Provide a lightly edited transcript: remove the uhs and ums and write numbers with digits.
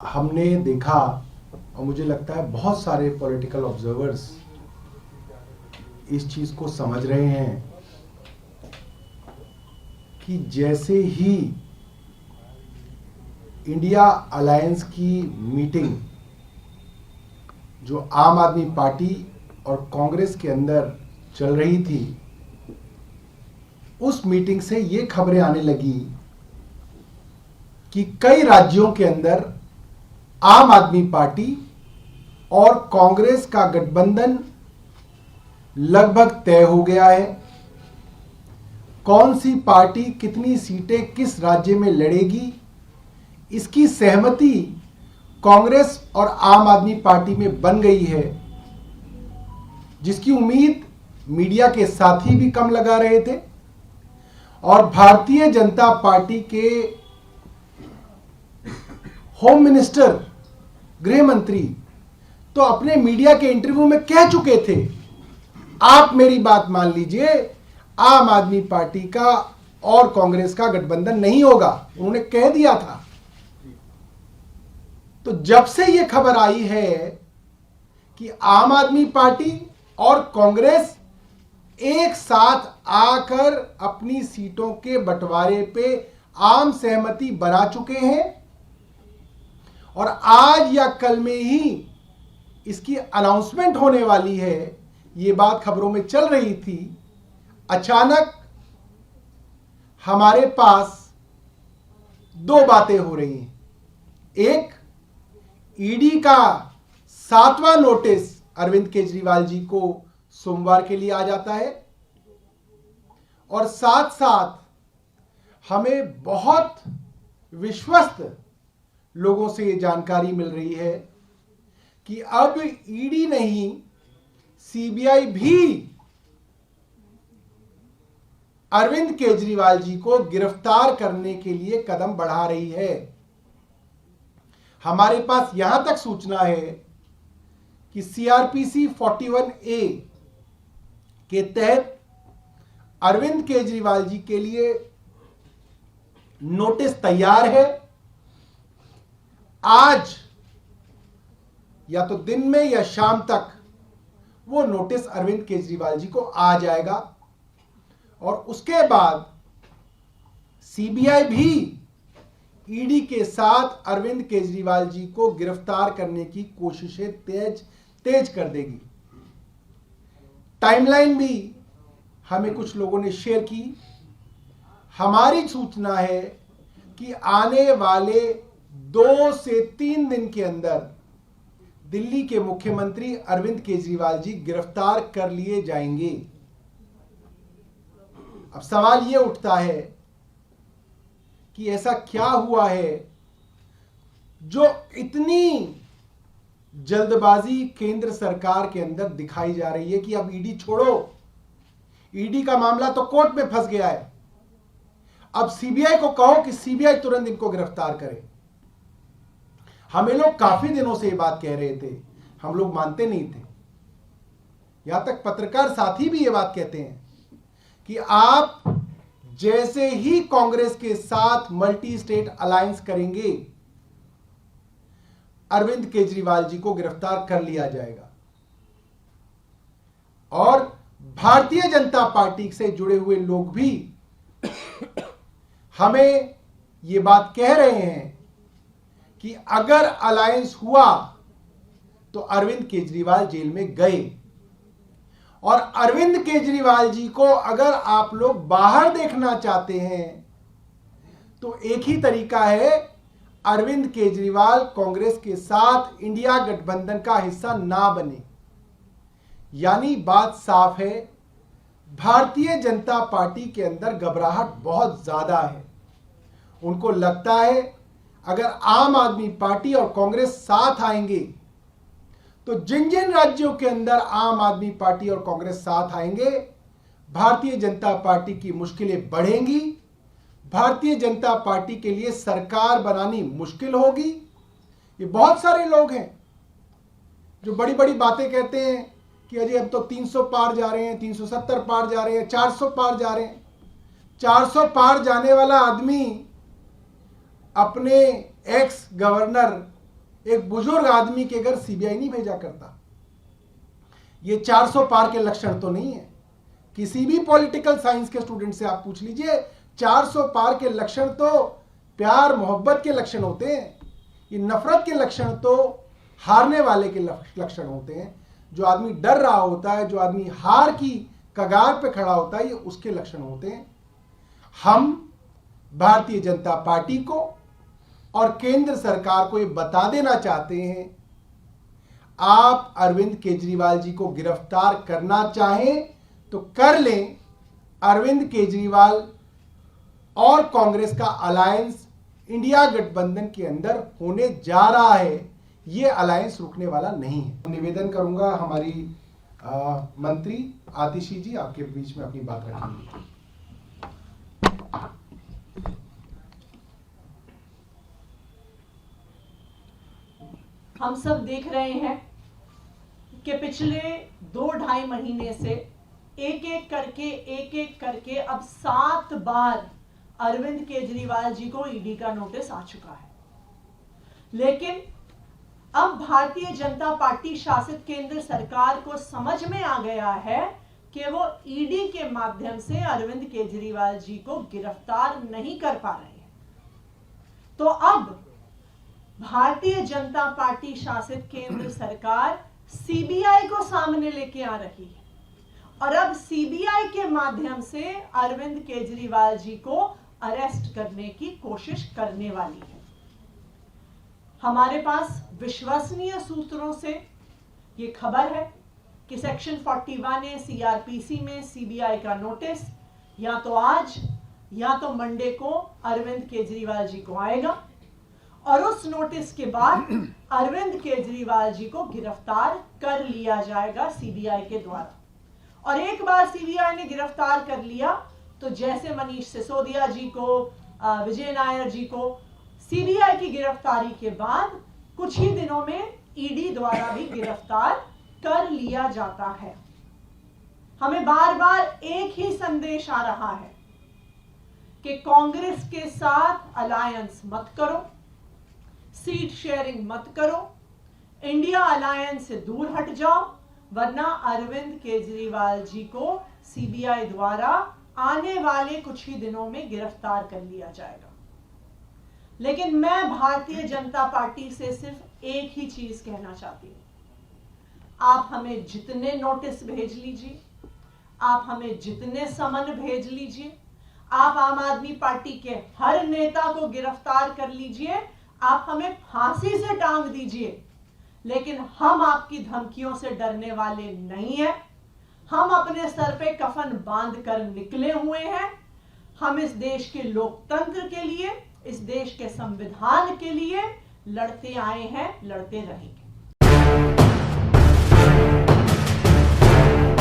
हमने देखा और मुझे लगता है बहुत सारे पॉलिटिकल ऑब्जर्वर्स इस चीज को समझ रहे हैं कि जैसे ही इंडिया अलायंस की मीटिंग जो आम आदमी पार्टी और कांग्रेस के अंदर चल रही थी, उस मीटिंग से ये खबरें आने लगी कि कई राज्यों के अंदर आम आदमी पार्टी और कांग्रेस का गठबंधन लगभग तय हो गया है। कौन सी पार्टी कितनी सीटें किस राज्य में लड़ेगी, इसकी सहमति कांग्रेस और आम आदमी पार्टी में बन गई है, जिसकी उम्मीद मीडिया के साथी भी कम लगा रहे थे। और भारतीय जनता पार्टी के होम मिनिस्टर, गृह मंत्री तो अपने मीडिया के इंटरव्यू में कह चुके थे, आप मेरी बात मान लीजिए, आम आदमी पार्टी का और कांग्रेस का गठबंधन नहीं होगा, उन्होंने कह दिया था। तो जब से यह खबर आई है कि आम आदमी पार्टी और कांग्रेस एक साथ आकर अपनी सीटों के बंटवारे पे आम सहमति बना चुके हैं और आज या कल में ही इसकी अनाउंसमेंट होने वाली है, ये बात खबरों में चल रही थी। अचानक हमारे पास दो बातें हो रही हैं। एक, ईडी का 7वां नोटिस अरविंद केजरीवाल जी को सोमवार के लिए आ जाता है और साथ साथ हमें बहुत विश्वस्त लोगों से यह जानकारी मिल रही है कि अब ईडी नहीं, सीबीआई भी अरविंद केजरीवाल जी को गिरफ्तार करने के लिए कदम बढ़ा रही है। हमारे पास यहां तक सूचना है कि सीआरपीसी 41A के तहत अरविंद केजरीवाल जी के लिए नोटिस तैयार है। आज या तो दिन में या शाम तक वो नोटिस अरविंद केजरीवाल जी को आ जाएगा और उसके बाद सीबीआई भी ईडी के साथ अरविंद केजरीवाल जी को गिरफ्तार करने की कोशिशें तेज कर देगी। टाइमलाइन भी हमें कुछ लोगों ने शेयर की। हमारी सूचना है कि आने वाले 2 से 3 दिन के अंदर दिल्ली के मुख्यमंत्री अरविंद केजरीवाल जी गिरफ्तार कर लिए जाएंगे। अब सवाल यह उठता है कि ऐसा क्या हुआ है जो इतनी जल्दबाजी केंद्र सरकार के अंदर दिखाई जा रही है कि अब ईडी छोड़ो, ईडी का मामला तो कोर्ट में फंस गया है, अब सीबीआई को कहो कि सीबीआई तुरंत इनको गिरफ्तार करे। हमें लोग काफी दिनों से ये बात कह रहे थे, हम लोग मानते नहीं थे। यहां तक पत्रकार साथी भी ये बात कहते हैं कि आप जैसे ही कांग्रेस के साथ मल्टी स्टेट अलायंस करेंगे, अरविंद केजरीवाल जी को गिरफ्तार कर लिया जाएगा। और भारतीय जनता पार्टी से जुड़े हुए लोग भी हमें ये बात कह रहे हैं कि अगर अलायंस हुआ तो अरविंद केजरीवाल जेल में गए, और अरविंद केजरीवाल जी को अगर आप लोग बाहर देखना चाहते हैं तो एक ही तरीका है, अरविंद केजरीवाल कांग्रेस के साथ इंडिया गठबंधन का हिस्सा ना बने। यानी बात साफ है, भारतीय जनता पार्टी के अंदर घबराहट बहुत ज्यादा है। उनको लगता है अगर आम आदमी पार्टी और कांग्रेस साथ आएंगे तो जिन जिन राज्यों के अंदर आम आदमी पार्टी और कांग्रेस साथ आएंगे, भारतीय जनता पार्टी की मुश्किलें बढ़ेंगी, भारतीय जनता पार्टी के लिए सरकार बनानी मुश्किल होगी। ये बहुत सारे लोग हैं जो बड़ी बड़ी बातें कहते हैं कि अजय अब तो 300 पार जा रहे हैं, 370 पार जा रहे हैं, 400 पार जा रहे हैं। 400 पार जाने वाला आदमी अपने एक्स गवर्नर एक बुजुर्ग आदमी के घर सीबीआई नहीं भेजा करता। ये 400 पार के लक्षण तो नहीं है। किसी भी पॉलिटिकल साइंस के स्टूडेंट से आप पूछ लीजिए, 400 पार के लक्षण तो प्यार मोहब्बत के लक्षण होते हैं। ये नफरत के लक्षण तो हारने वाले के लक्षण होते हैं। जो आदमी डर रहा होता है, जो आदमी हार की कगार पे खड़ा होता है, ये उसके लक्षण होते हैं। हम भारतीय जनता पार्टी को और केंद्र सरकार को ये बता देना चाहते हैं, आप अरविंद केजरीवाल जी को गिरफ्तार करना चाहें तो कर लें। अरविंद केजरीवाल और कांग्रेस का अलायंस इंडिया गठबंधन के अंदर होने जा रहा है। ये अलायंस रुकने वाला नहीं है। निवेदन करूंगा हमारी मंत्री आतिशी जी आपके बीच में अपनी बात रखेंगे। हम सब देख रहे हैं कि पिछले 2-2.5 महीने से एक एक करके अब 7 बार अरविंद केजरीवाल जी को ईडी का नोटिस आ चुका है। लेकिन अब भारतीय जनता पार्टी शासित केंद्र सरकार को समझ में आ गया है कि वो ईडी के माध्यम से अरविंद केजरीवाल जी को गिरफ्तार नहीं कर पा रहे हैं। तो अब भारतीय जनता पार्टी शासित केंद्र सरकार सीबीआई को सामने लेके आ रही है और अब सीबीआई के माध्यम से अरविंद केजरीवाल जी को अरेस्ट करने की कोशिश करने वाली है। हमारे पास विश्वसनीय सूत्रों से ये खबर है कि सेक्शन 41A सीआरपीसी में सीबीआई का नोटिस या तो आज या तो मंडे को अरविंद केजरीवाल जी को आएगा और उस नोटिस के बाद अरविंद केजरीवाल जी को गिरफ्तार कर लिया जाएगा सीबीआई के द्वारा। और एक बार सीबीआई ने गिरफ्तार कर लिया तो जैसे मनीष सिसोदिया जी को, विजय नायर जी को सीबीआई की गिरफ्तारी के बाद कुछ ही दिनों में ईडी द्वारा भी गिरफ्तार कर लिया जाता है। हमें बार बार एक ही संदेश आ रहा है कि कांग्रेस के साथ अलायंस मत करो, सीट शेयरिंग मत करो, इंडिया अलायंस से दूर हट जाओ, वरना अरविंद केजरीवाल जी को सीबीआई द्वारा आने वाले कुछ ही दिनों में गिरफ्तार कर लिया जाएगा। लेकिन मैं भारतीय जनता पार्टी से सिर्फ एक ही चीज कहना चाहती हूं। आप हमें जितने नोटिस भेज लीजिए, आप हमें जितने समन भेज लीजिए, आप आम आदमी पार्टी के हर नेता को गिरफ्तार कर लीजिए, आप हमें फांसी से टांग दीजिए, लेकिन हम आपकी धमकियों से डरने वाले नहीं हैं। हम अपने सर पे कफन बांध कर निकले हुए हैं। हम इस देश के लोकतंत्र के लिए, इस देश के संविधान के लिए लड़ते आए हैं, लड़ते रहेंगे।